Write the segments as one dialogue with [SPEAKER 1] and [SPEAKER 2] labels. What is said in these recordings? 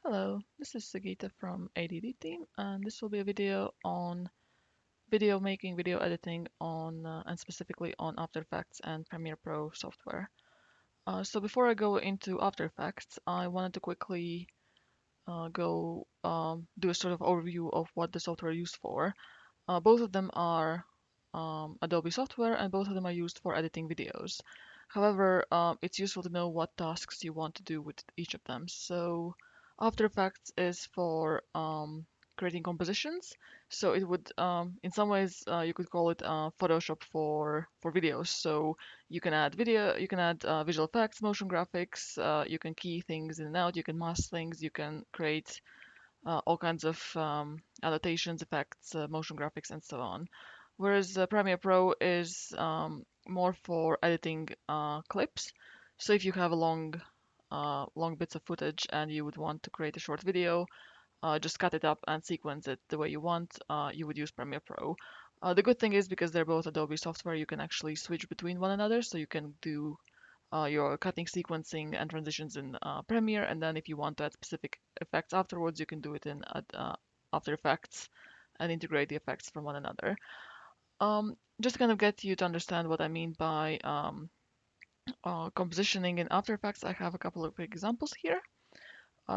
[SPEAKER 1] Hello, this is Sagita from ADD team, and this will be a video on video making, video editing on, and specifically on After Effects and Premiere Pro software. So before I go into After Effects, I wanted to quickly go do a sort of overview of what the software is used for. Both of them are Adobe software, and both of them are used for editing videos. However, it's useful to know what tasks you want to do with each of them. So After Effects is for creating compositions. So it would, in some ways, you could call it Photoshop for videos. So you can add video, you can add visual effects, motion graphics, you can key things in and out, you can mask things, you can create all kinds of annotations, effects, motion graphics, and so on. Whereas Premiere Pro is more for editing clips. So if you have a long bits of footage and you would want to create a short video, just cut it up and sequence it the way you want, you would use Premiere Pro. The good thing is because they're both Adobe software, you can actually switch between one another. So you can do your cutting, sequencing, and transitions in Premiere, and then if you want to add specific effects afterwards, you can do it in After Effects and integrate the effects from one another. Just to kind of get you to understand what I mean by compositioning in After Effects, I have a couple of examples here.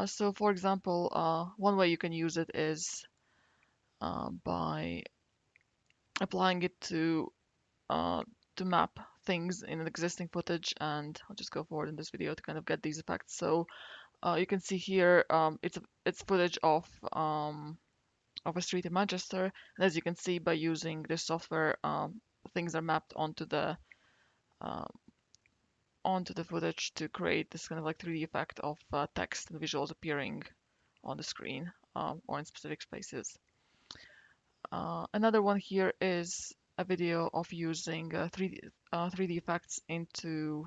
[SPEAKER 1] So, for example, one way you can use it is by applying it to map things in an existing footage, and I'll just go forward in this video to kind of get these effects. So you can see here it's footage of a street in Manchester, and as you can see by using this software, things are mapped uh, onto the footage to create this kind of like 3D effect of text and visuals appearing on the screen or in specific spaces. Another one here is a video of using 3D effects into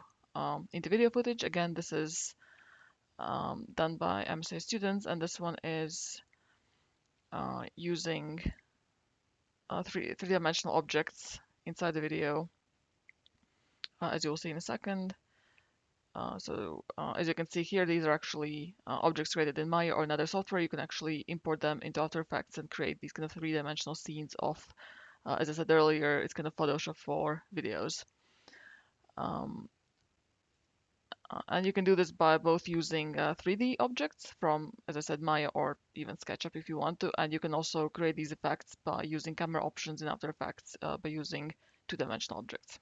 [SPEAKER 1] video footage. Again, this is done by MSA students, and this one is using three-dimensional objects inside the video, as you'll see in a second. As you can see here, these are actually objects created in Maya or another software. You can actually import them into After Effects and create these kind of three-dimensional scenes of, as I said earlier, it's kind of Photoshop for videos. Um, and you can do this by both using 3D objects from, as I said, Maya or even SketchUp if you want to. And you can also create these effects by using camera options in After Effects by using two-dimensional objects.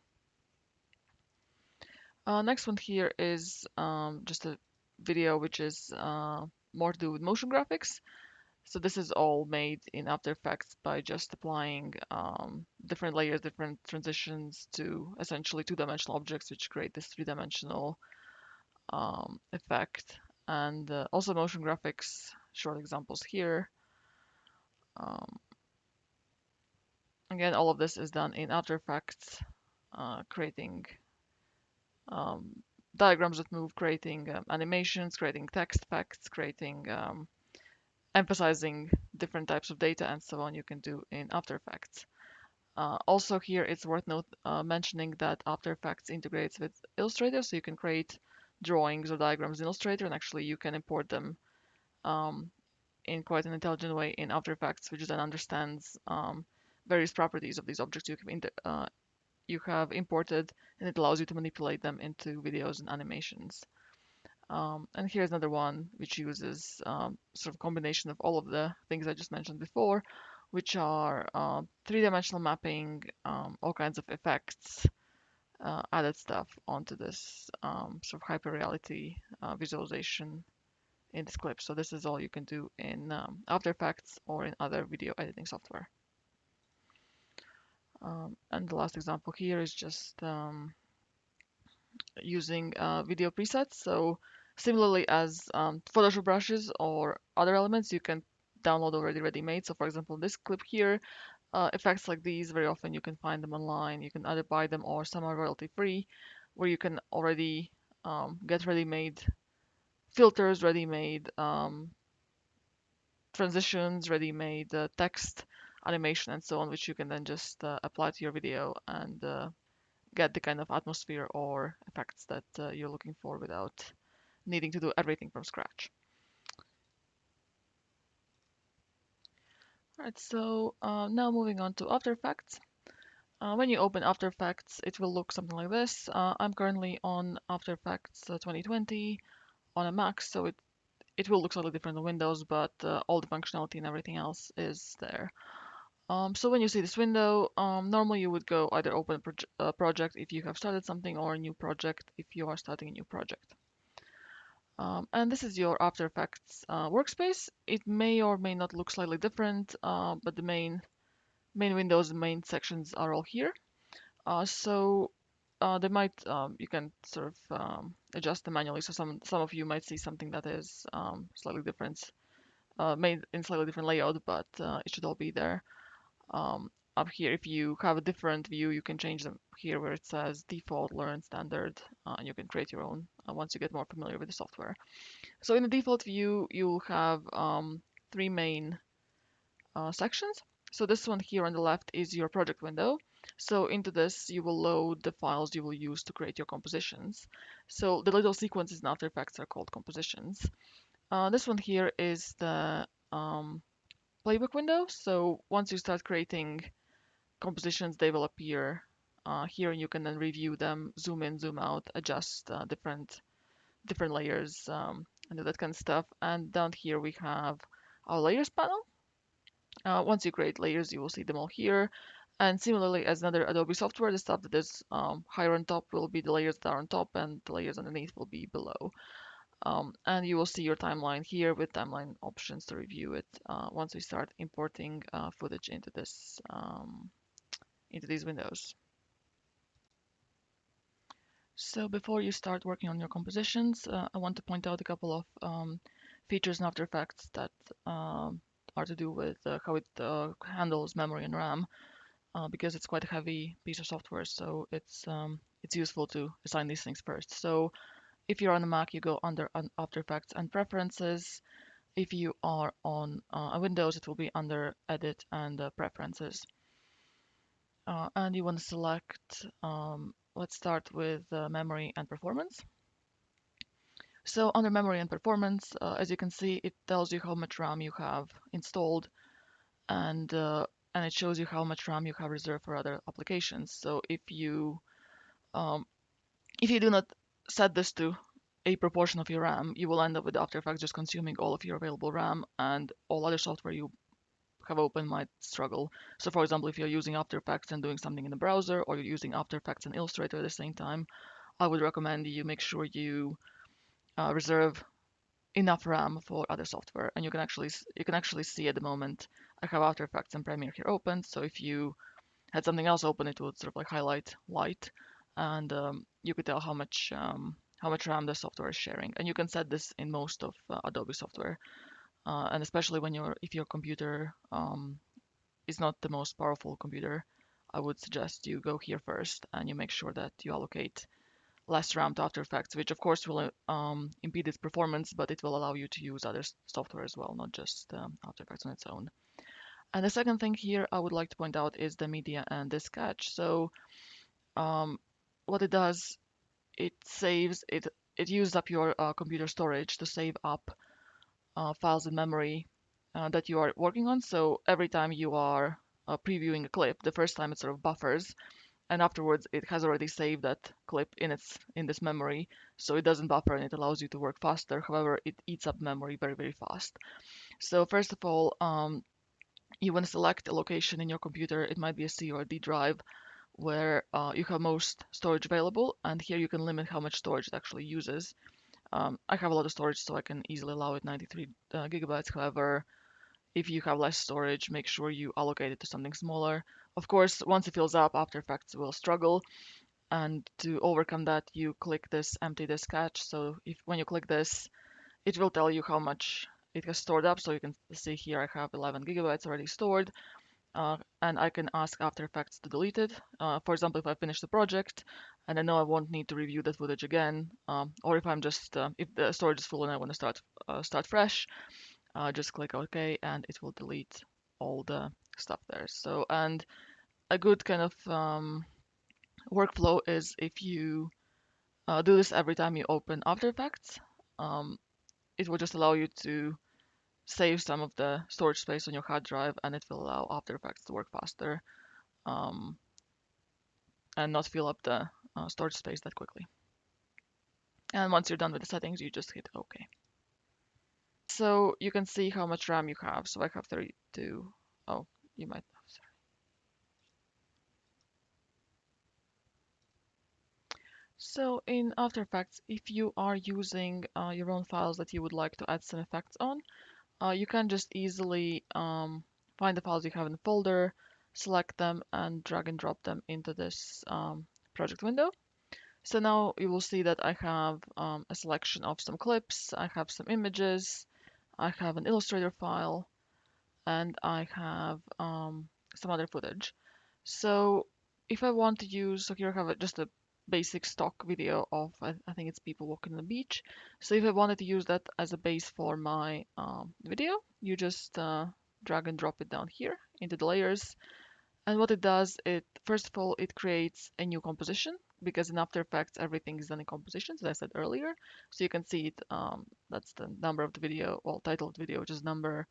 [SPEAKER 1] Next one here is just a video which is more to do with motion graphics. So this is all made in After Effects by just applying different layers, different transitions to essentially two-dimensional objects, which create this three-dimensional effect. And also motion graphics, short examples here. Um, Again, all of this is done in After Effects, creating diagrams that move, creating animations, creating text effects, creating emphasizing different types of data, and so on. You can do in After Effects. Also here, it's worth mentioning that After Effects integrates with Illustrator, so you can create drawings or diagrams in Illustrator, and actually you can import them in quite an intelligent way in After Effects, which then understands various properties of these objects you have imported, and it allows you to manipulate them into videos and animations. And here's another one which uses sort of combination of all of the things I just mentioned before, which are three-dimensional mapping, all kinds of effects, added stuff onto this sort of hyper-reality visualization in this clip. So this is all you can do in After Effects or in other video editing software. And the last example here is just using video presets. So similarly as Photoshop brushes or other elements, you can download already ready-made. So for example, this clip here, effects like these, very often you can find them online. You can either buy them or some are royalty-free, where you can already get ready-made filters, ready-made transitions, ready-made text, animation, and so on, which you can then just apply to your video and get the kind of atmosphere or effects that you're looking for without needing to do everything from scratch. Alright, so now moving on to After Effects. When you open After Effects, it will look something like this. I'm currently on After Effects 2020 on a Mac, so it will look slightly different on Windows, but all the functionality and everything else is there. So when you see this window, normally you would go either open a project if you have started something or a new project if you are starting a new project. And this is your After Effects workspace. It may or may not look slightly different, but the main windows, the main sections are all here. So they might you can sort of adjust them manually. So some of you might see something that is slightly different, made in slightly different layout, but it should all be there. Up here, if you have a different view, you can change them here where it says default, learn, standard, and you can create your own once you get more familiar with the software. So in the default view, you'll have three main sections. So this one here on the left is your project window. So into this, you will load the files you will use to create your compositions. So the little sequences in After Effects are called compositions. This one here is the playbook window. So once you start creating compositions, they will appear here, and you can then review them, zoom in, zoom out, adjust different layers, and do that kind of stuff. And down here we have our layers panel. Once you create layers, you will see them all here. And similarly as another Adobe software, the stuff that is higher on top will be the layers that are on top, and the layers underneath will be below. And you will see your timeline here with timeline options to review it once we start importing footage into these windows. So before you start working on your compositions, I want to point out a couple of features in After Effects that are to do with how it handles memory and RAM, because it's quite a heavy piece of software. So it's useful to assign these things first. So if you're on a Mac, you go under After Effects and Preferences. If you are on a Windows, it will be under Edit and Preferences. And you want to select, let's start with memory and performance. So under memory and performance, as you can see, it tells you how much RAM you have installed, and it shows you how much RAM you have reserved for other applications. So um, if you do not set this to a proportion of your RAM, you will end up with After Effects just consuming all of your available RAM, and all other software you have open might struggle. So for example, if you're using After Effects and doing something in the browser, or you're using After Effects and Illustrator at the same time, I would recommend you make sure you reserve enough RAM for other software. And you can actually see at the moment I have After Effects and Premiere here open. So if you had something else open, it would sort of like highlight white, and you could tell how much RAM the software is sharing. And you can set this in most of Adobe software, and especially if your computer is not the most powerful computer, I would suggest you go here first and you make sure that you allocate less RAM to After Effects, which of course will impede its performance, but it will allow you to use other software as well, not just After Effects on its own. And the second thing here I would like to point out is the media and disk cache. So um, what it does, it uses up your computer storage to save up files in memory that you are working on. So every time you are previewing a clip, the first time it sort of buffers, and afterwards it has already saved that clip in this memory, so it doesn't buffer and it allows you to work faster. However, it eats up memory very, very fast. So first of all, you want to select a location in your computer. It might be a C or a D drive where you have most storage available, and here you can limit how much storage it actually uses. I have a lot of storage, so I can easily allow it 93 gigabytes. However, if you have less storage, make sure you allocate it to something smaller. Of course, once it fills up, After Effects will struggle, and to overcome that, you click this empty disk cache. So when you click this, it will tell you how much it has stored up. So you can see here I have 11 gigabytes already stored, and I can ask After Effects to delete it. For example, if I finish the project and I know I won't need to review that footage again, or if I'm just if the storage is full and I want to start fresh, just click OK, and it will delete all the stuff there. So, and a good kind of workflow is if you do this every time you open After Effects, it will just allow you to save some of the storage space on your hard drive, and it will allow After Effects to work faster um, and not fill up the storage space that quickly. And once you're done with the settings, you just hit OK. So you can see how much RAM you have. So I have 32. Oh, you might have. Sorry. So in After Effects, if you are using your own files that you would like to add some effects on, you can just easily find the files you have in the folder, select them, and drag and drop them into this project window. So now you will see that I have a selection of some clips, I have some images, I have an Illustrator file, and I have some other footage. So if I want to use, so here I have just a basic stock video of, I think it's people walking on the beach. So if I wanted to use that as a base for my video, you just drag and drop it down here into the layers. And what it does, it first of all, it creates a new composition because in After Effects, everything is done in compositions, as I said earlier. So you can see it, that's the number of the video, well, title of the video, which is number,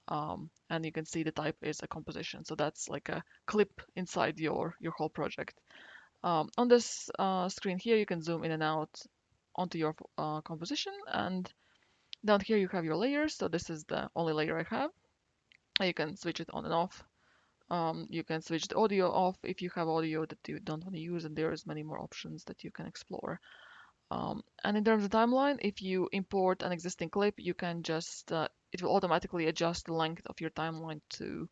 [SPEAKER 1] and you can see the type is a composition. So that's like a clip inside your whole project. On this screen here, you can zoom in and out onto your composition, and down here you have your layers. So this is the only layer I have. You can switch it on and off. You can switch the audio off if you have audio that you don't want to use, and there's many more options that you can explore. And in terms of timeline, if you import an existing clip, you can just, it will automatically adjust the length of your timeline to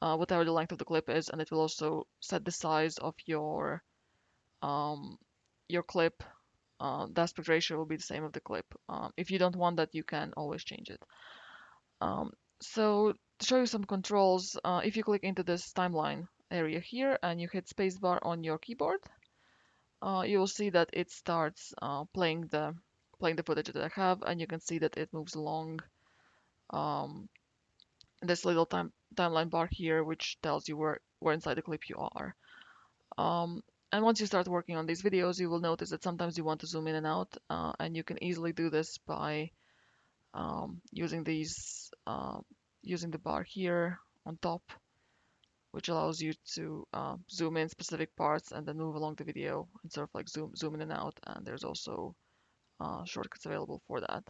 [SPEAKER 1] whatever the length of the clip is, and it will also set the size of um, your clip. The aspect ratio will be the same of the clip. If you don't want that, you can always change it. Um, so to show you some controls, if you click into this timeline area here and you hit spacebar on your keyboard, you will see that it starts playing the footage that I have, and you can see that it moves along um, this little timeline bar here, which tells you where inside the clip you are. And once you start working on these videos, you will notice that sometimes you want to zoom in and out, and you can easily do this by using using the bar here on top, which allows you to zoom in specific parts and then move along the video and sort of like zoom in and out. And there's also shortcuts available for that.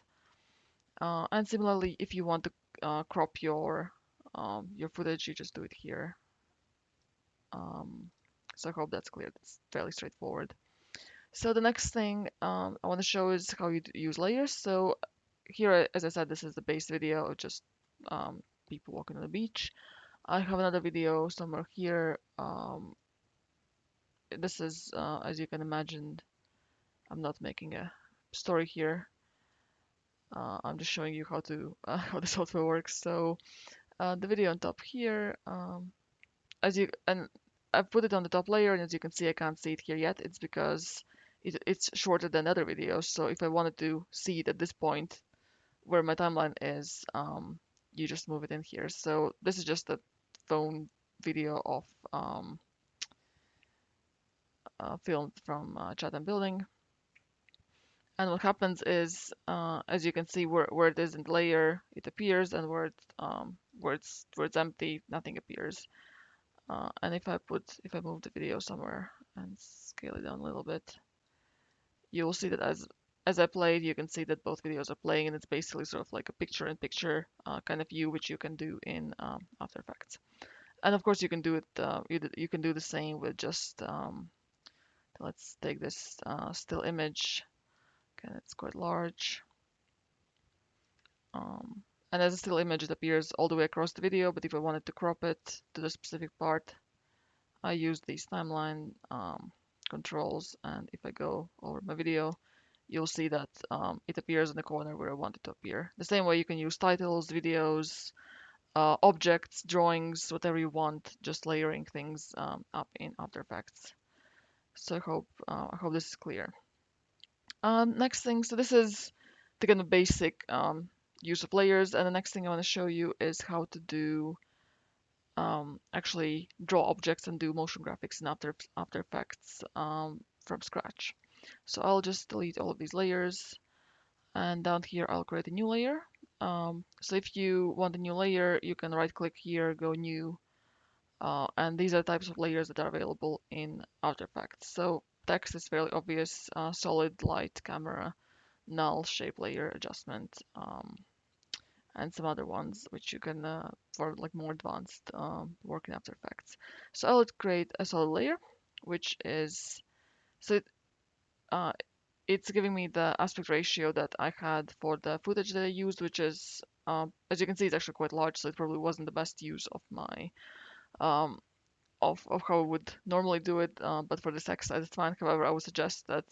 [SPEAKER 1] And similarly, if you want to crop your footage, you just do it here. So I hope that's clear. It's fairly straightforward. So the next thing I want to show is how you use layers. So here, as I said, this is the base video of just people walking on the beach. I have another video somewhere here. This is, as you can imagine, I'm not making a story here. I'm just showing you how to how the software works. So the video on top here, and I've put it on the top layer, and as you can see, I can't see it here yet. It's because it's shorter than other videos. So if I wanted to see it at this point where my timeline is, you just move it in here. So this is just a phone video of filmed from Chatham Building. And what happens is, as you can see, where it is in the layer, it appears, and where it's empty, nothing appears. And if I move the video somewhere and scale it down a little bit, you will see that as I play it, you can see that both videos are playing, and it's basically sort of like a picture-in-picture kind of view, which you can do in After Effects. And of course, you can do it. You can do the same with just. Let's take this still image. Okay, it's quite large. And as a still image, it appears all the way across the video. But if I wanted to crop it to the specific part, I use these timeline controls, and if I go over my video, you'll see that it appears in the corner where I want it to appear. The same way you can use titles, videos, objects, drawings, whatever you want, just layering things up in After Effects. So I hope this is clear. Next thing, so this is the kind of basic use of layers, and the next thing I want to show you is how to do actually draw objects and do motion graphics in After Effects from scratch. So I'll just delete all of these layers, and down here I'll create a new layer. So if you want a new layer, you can right click here, go new, and these are types of layers that are available in After Effects. So text is fairly obvious, solid, light, camera, null, shape layer, adjustment, and some other ones which you can for like more advanced work in After Effects. So I would create a solid layer, which is so uh, it's giving me the aspect ratio that I had for the footage that I used, which is as you can see, it's actually quite large, so it probably wasn't the best use of my um, of how I would normally do it. But for this exercise, it's fine. However, I would suggest that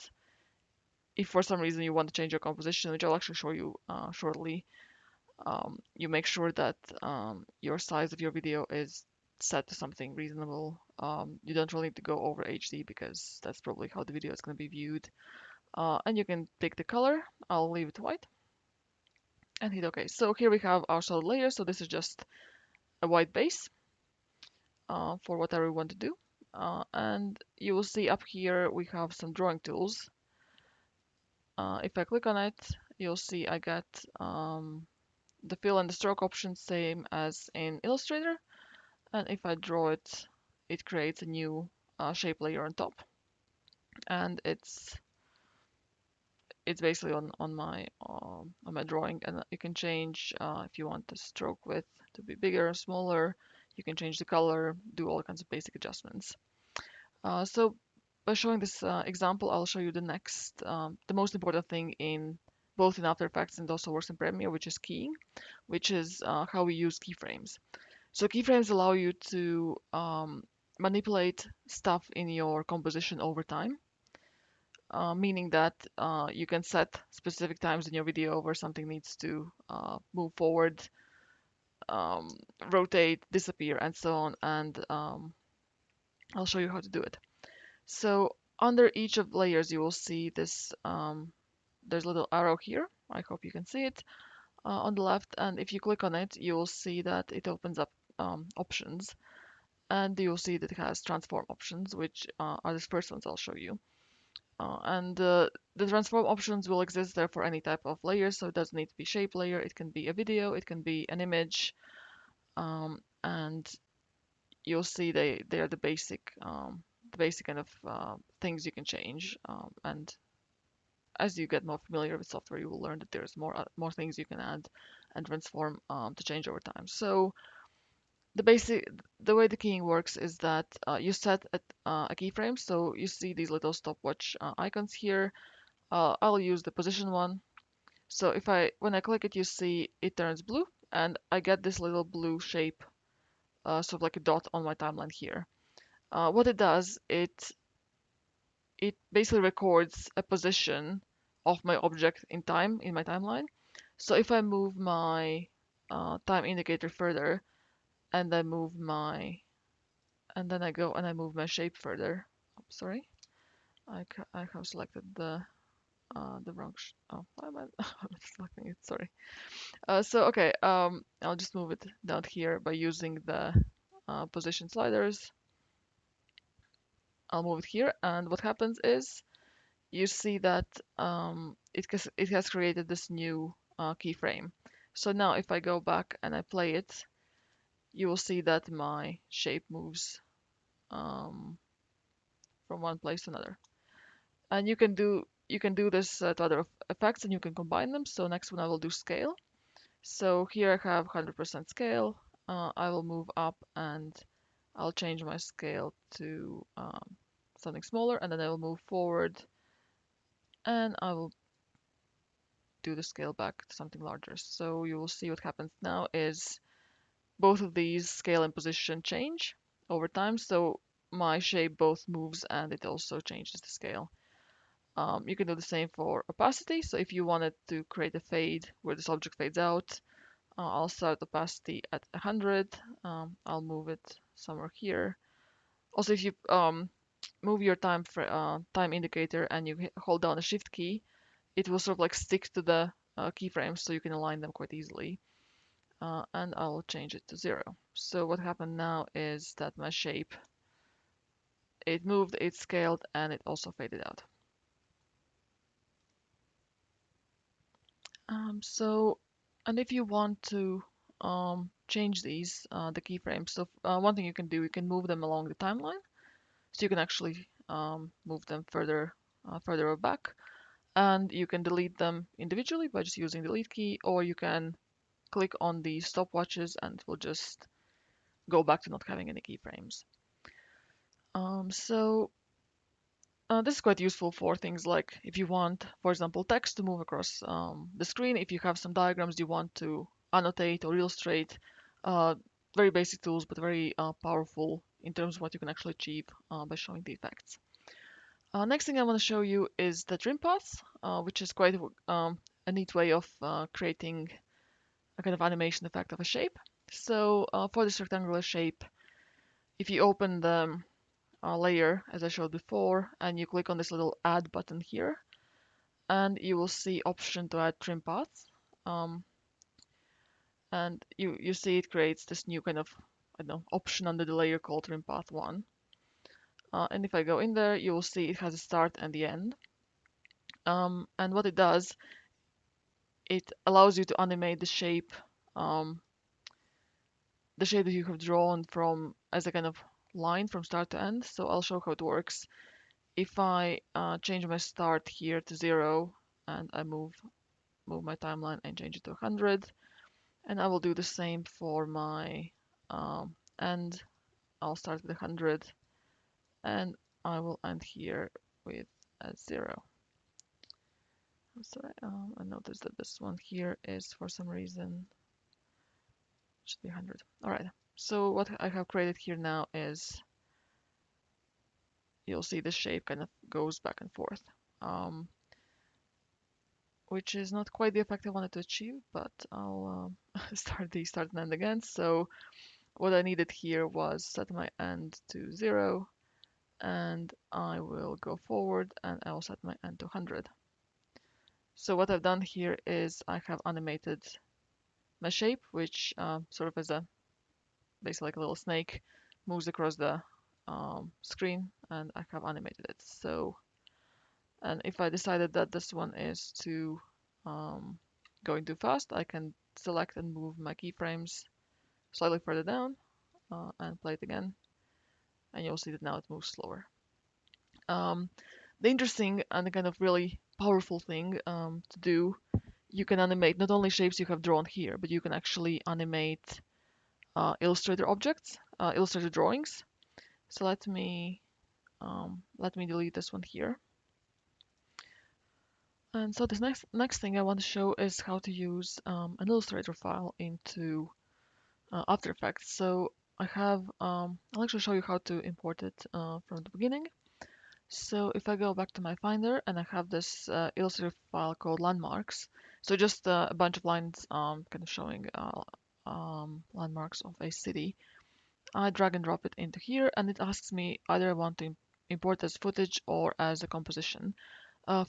[SPEAKER 1] if for some reason you want to change your composition, which I'll actually show you shortly, you make sure that your size of your video is set to something reasonable. You don't really need to go over HD because that's probably how the video is going to be viewed. And you can pick the color. I'll leave it white and hit OK. So here we have our solid layer. So this is just a white base for whatever we want to do. And you will see up here we have some drawing tools. If I click on it, you'll see I get the fill and the stroke options same as in Illustrator. And if I draw it, it creates a new shape layer on top. And it's basically on my drawing, and you can change if you want the stroke width to be bigger or smaller. You can change the color, do all kinds of basic adjustments. So by showing this example, I'll show you the next, the most important thing in both in After Effects and also works in Premiere, which is keying, which is how we use keyframes. So keyframes allow you to manipulate stuff in your composition over time, meaning that you can set specific times in your video where something needs to move forward, um, rotate, disappear, and so on. And I'll show you how to do it. So under each of layers, you will see this, there's a little arrow here. I hope you can see it on the left. And if you click on it, you will see that it opens up options. And you'll see that it has transform options, which are the first ones I'll show you. And the transform options will exist there for any type of layer, so it doesn't need to be shape layer. It can be a video, it can be an image, and you'll see they are the basic kind of things you can change. And as you get more familiar with software, you will learn that there's more things you can add and transform to change over time. So the way the keying works is that you set a keyframe. So you see these little stopwatch icons here. I'll use the position one. So when I click it, you see it turns blue, and I get this little blue shape, sort of like a dot on my timeline here. What it does, it basically records a position of my object in time in my timeline. So if I move my time indicator further, and I move my and then I go and I move my shape further. Oh, sorry, I have selected the wrong. Oh, why am I selecting it? Sorry. So okay, I'll just move it down here by using the position sliders. I'll move it here, and what happens is you see that it has created this new keyframe. So now if I go back and I play it, you will see that my shape moves from one place to another. And you can do this to other effects, and you can combine them. So next one I will do scale. So here I have 100% scale. I will move up and I'll change my scale to something smaller, and then I will move forward and I will do the scale back to something larger. So you will see what happens now is both of these scale and position change over time. So my shape both moves and it also changes the scale. You can do the same for opacity. So if you wanted to create a fade where this object fades out, I'll start opacity at 100. I'll move it somewhere here. Also, if you move your time indicator and you hold down the shift key, it will sort of like stick to the keyframes, so you can align them quite easily. And I'll change it to 0. So what happened now is that my shape, it moved, it scaled, and it also faded out. So And if you want to change these, the keyframes, so one thing you can do, you can move them along the timeline. So you can actually move them further back, and you can delete them individually by just using the delete key, or you can click on the stopwatches and it will just go back to not having any keyframes. So this is quite useful for things like if you want, for example, text to move across the screen, if you have some diagrams you want to annotate or illustrate. Uh, Very basic tools, but very powerful in terms of what you can actually achieve by showing the effects. Next thing I want to show you is the trim path, which is quite a neat way of creating a kind of animation effect of a shape. So for this rectangular shape, if you open the layer as I showed before and you click on this little add button here, and you will see option to add trim paths. Um, and you see it creates this new kind of, I don't know, option under the layer called trim path 1. And if I go in there, you will see it has a start and the end. And what it does, it allows you to animate um, the shape that you have drawn from as a kind of line from start to end. So I'll show how it works. If I change my start here to 0 and I move my timeline and change it to 100, and I will do the same for my end. I'll start with 100 and I will end here with a 0. I'm sorry, I noticed that this one here is for some reason should be 100. All right. So what I have created here now is you'll see the shape kind of goes back and forth, which is not quite the effect I wanted to achieve, but I'll start and end again. So what I needed here was set my end to 0, and I will go forward and I will set my end to 100. So what I've done here is I have animated my shape, which sort of as a basically like a little snake moves across the screen, and I have animated it. So, and if I decided that this one is too going too fast, I can select and move my keyframes slightly further down and play it again, and you'll see that now it moves slower. Um, the interesting and kind of really powerful thing to do, you can animate not only shapes you have drawn here, but you can actually animate Illustrator objects, Illustrator drawings. So let me delete this one here. And so this next thing I want to show is how to use an Illustrator file into After Effects. So I'll actually show you how to import it from the beginning. So if I go back to my Finder and I have this Illustrator file called landmarks, so just a bunch of lines kind of showing landmarks of a city. I drag and drop it into here, and it asks me either I want to import as footage or as a composition.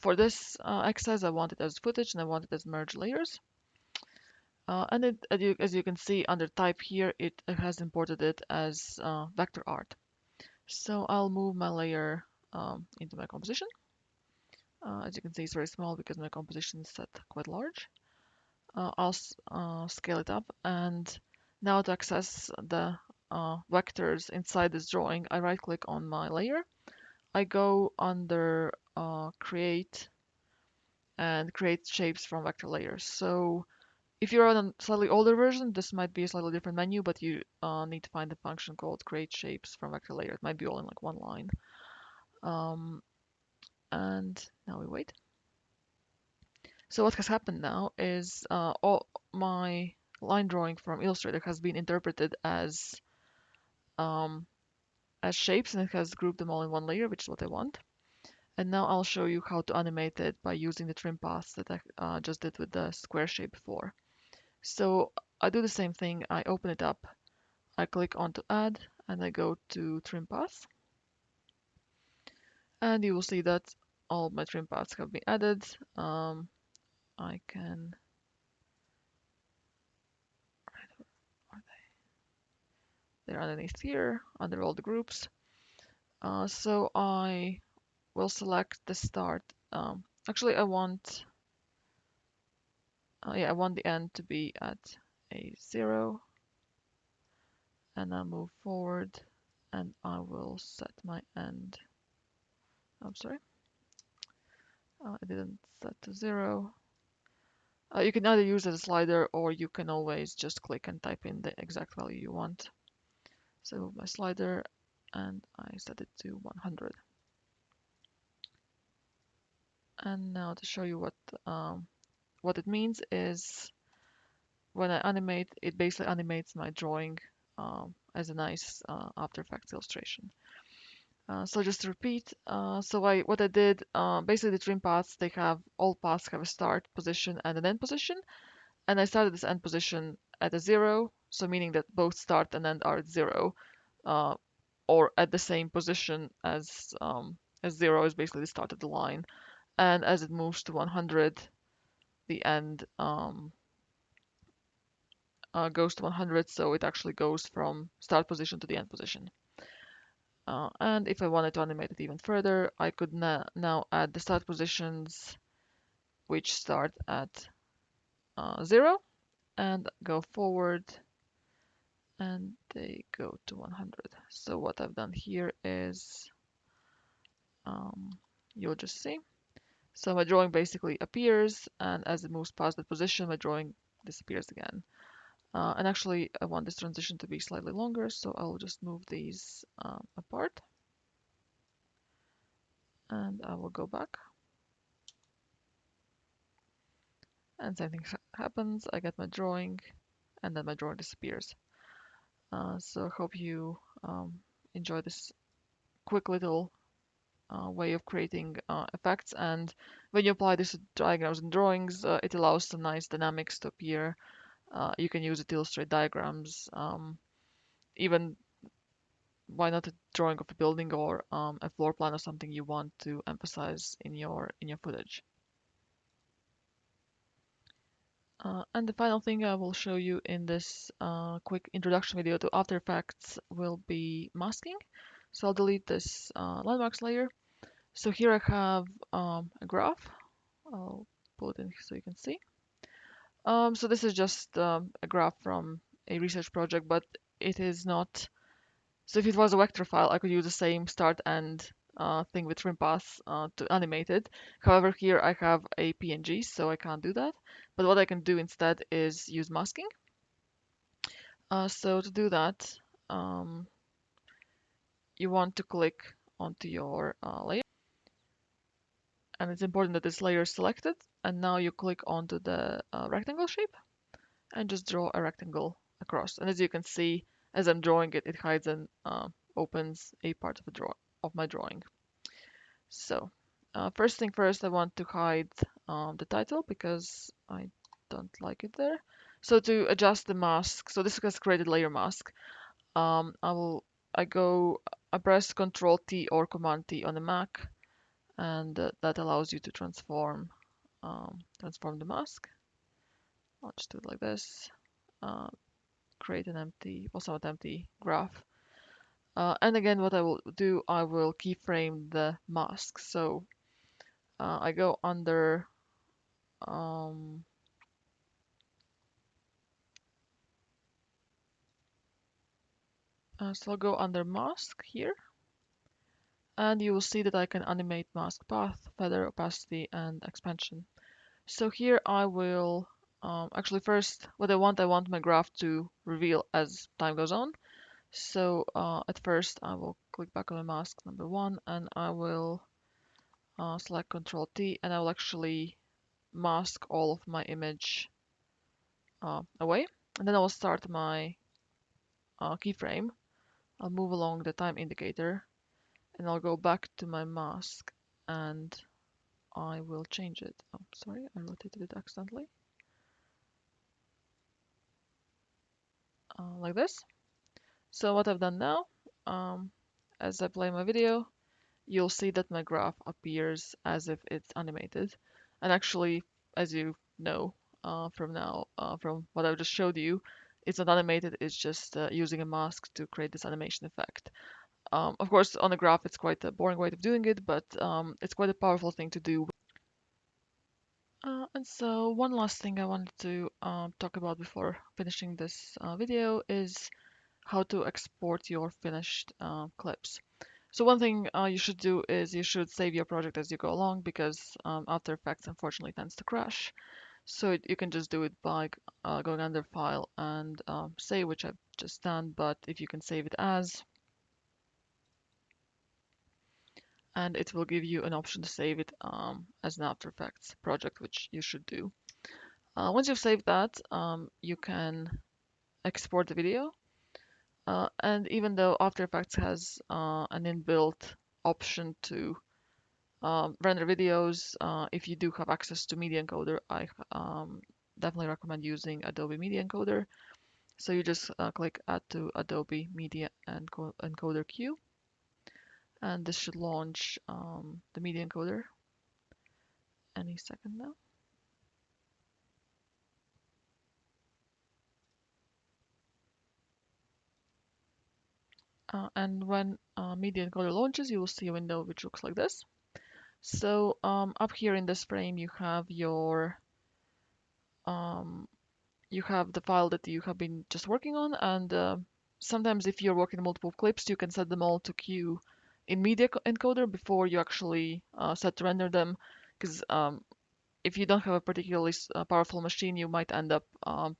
[SPEAKER 1] For this exercise, I want it as footage and I want it as merge layers. And as you can see under type here, it has imported it as vector art. So I'll move my layer into my composition. As you can see, it's very small because my composition is set quite large. I'll scale it up, and now to access the vectors inside this drawing, I right click on my layer. I go under create and create shapes from vector layers. So if you're on a slightly older version, this might be a slightly different menu, but you need to find a function called create shapes from vector layer. It might be all in like one line. And now we wait. So what has happened now is all my line drawing from Illustrator has been interpreted um, as shapes, and it has grouped them all in one layer, which is what I want. And now I'll show you how to animate it by using the trim paths that I just did with the square shape before. So I do the same thing. I open it up, I click on to add, and I go to trim paths. And you will see that all my trim paths have been added. I can, they're underneath here, under all the groups. So I will select the start. Actually, I want Yeah, I want the end to be at a 0, and I'll move forward, and I will set my end. I'm sorry, I didn't set to 0. You can either use it as a slider, or you can always just click and type in the exact value you want. So move my slider, and I set it to 100. And now to show you what it means is when I animate, it basically animates my drawing as a nice After Effects illustration. So just to repeat, what I did, basically the trim paths, all paths have a start position and an end position, and I started this end position at a 0, so meaning that both start and end are at 0, uh, or at the same position as 0 is basically the start of the line, and as it moves to 100, the end goes to 100, so it actually goes from start position to the end position. And if I wanted to animate it even further, I could now add the start positions, which start at 0 and go forward, and they go to 100. So what I've done here is, you'll just see. So my drawing basically appears, and as it moves past the position, my drawing disappears again. And actually, I want this transition to be slightly longer, so I'll just move these apart. And I will go back. And same thing happens. I get my drawing, and then my drawing disappears. So I hope you enjoy this quick little way of creating effects. And when you apply this to diagrams and drawings, it allows some nice dynamics to appear. You can use it to illustrate diagrams. Even why not a drawing of a building or a floor plan or something you want to emphasize in your footage. And the final thing I will show you in this quick introduction video to After Effects will be masking. So I'll delete this landmarks layer. So here I have a graph. I'll pull it in so you can see. So this is just a graph from a research project, but it is not. So if it was a vector file, I could use the same start and thing with trim paths to animate it. However, here I have a PNG, so I can't do that. But what I can do instead is use masking. So to do that, you want to click onto your layer. And it's important that this layer is selected. And now you click onto the rectangle shape and just draw a rectangle across. And as you can see, as I'm drawing it, it hides and opens a part of my drawing. So first thing first, I want to hide the title because I don't like it there. So to adjust the mask, so this has created layer mask. I press Control T or Command T on the Mac, and that allows you to transform the mask. I'll just do it like this. Create an empty, or somewhat empty graph. And again, what I will do, I will keyframe the mask. So I go under so I'll go under mask here, and you will see that I can animate mask path, feather, opacity, and expansion. So here I will actually first what I want my graph to reveal as time goes on. So at first I will click back on the mask number 1, and I will select Control T, and I will actually mask all of my image away. And then I will start my keyframe. I'll move along the time indicator, and I'll go back to my mask, and I will change it. Oh, sorry, I rotated it accidentally. Like this. So what I've done now, as I play my video, you'll see that my graph appears as if it's animated. And actually, as you know from what I just showed you, it's not animated, it's just using a mask to create this animation effect. Of course, on a graph, it's quite a boring way of doing it, but it's quite a powerful thing to do. And so one last thing I wanted to talk about before finishing this video is how to export your finished clips. So one thing you should do is you should save your project as you go along because After Effects unfortunately tends to crash. So you can just do it by going under File and Save, which I've just done. But if you can save it as, and it will give you an option to save it as an After Effects project, which you should do. Once you've saved that, you can export the video. And even though After Effects has an inbuilt option to render videos, if you do have access to Media Encoder, I definitely recommend using Adobe Media Encoder. So you just click Add to Adobe Media Encoder queue, and this should launch the Media Encoder any second now. And when Media Encoder launches, you will see a window which looks like this. So up here in this frame, um, you have the file that you have been just working on, and sometimes if you're working on multiple clips, you can set them all to queue in Media Encoder before you actually set to render them, because if you don't have a particularly powerful machine, you might end up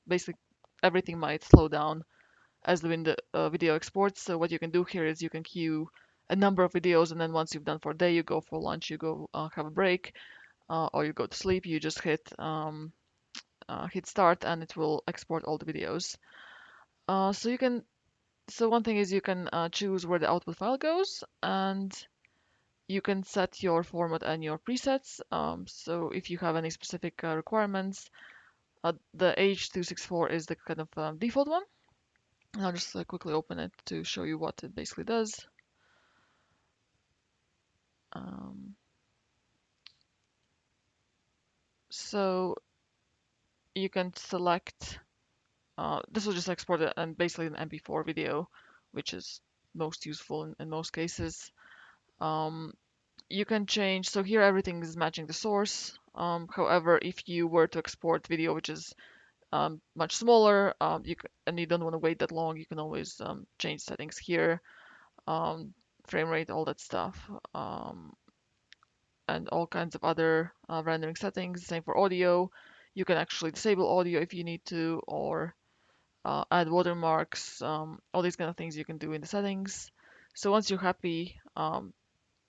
[SPEAKER 1] basically everything might slow down as the video exports. So what you can do here is you can queue a number of videos, and then once you've done for a day, you go for lunch, you go have a break, or you go to sleep. You just hit start, and it will export all the videos. So you can. So one thing is you can choose where the output file goes, and you can set your format and your presets. So if you have any specific requirements, the H.264 is the kind of default one. And I'll just quickly open it to show you what it basically does. Um, so you can select, this will just export it and basically an MP4 video, which is most useful in most cases. Um, you can change, so here everything is matching the source. However, if you were to export video which is much smaller, and you don't want to wait that long, you can always change settings here, frame rate, all that stuff, and all kinds of other rendering settings. Same for audio. You can actually disable audio if you need to, or add watermarks, all these kind of things you can do in the settings. So once you're happy,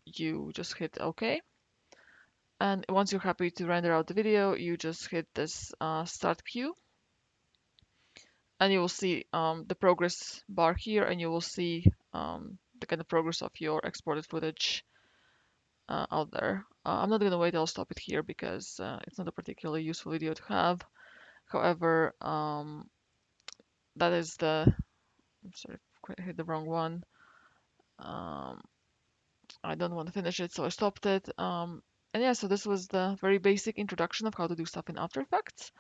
[SPEAKER 1] you just hit OK. And once you're happy to render out the video, you just hit this start queue. And you will see the progress bar here, and you will see the kind of progress of your exported footage out there. I'm not going to wait, I'll stop it here because it's not a particularly useful video to have. However, that is I'm sorry, I hit the wrong one. Um, I don't want to finish it, so I stopped it. And yeah, so this was the very basic introduction of how to do stuff in After Effects.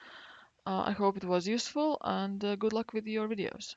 [SPEAKER 1] I hope it was useful, and good luck with your videos.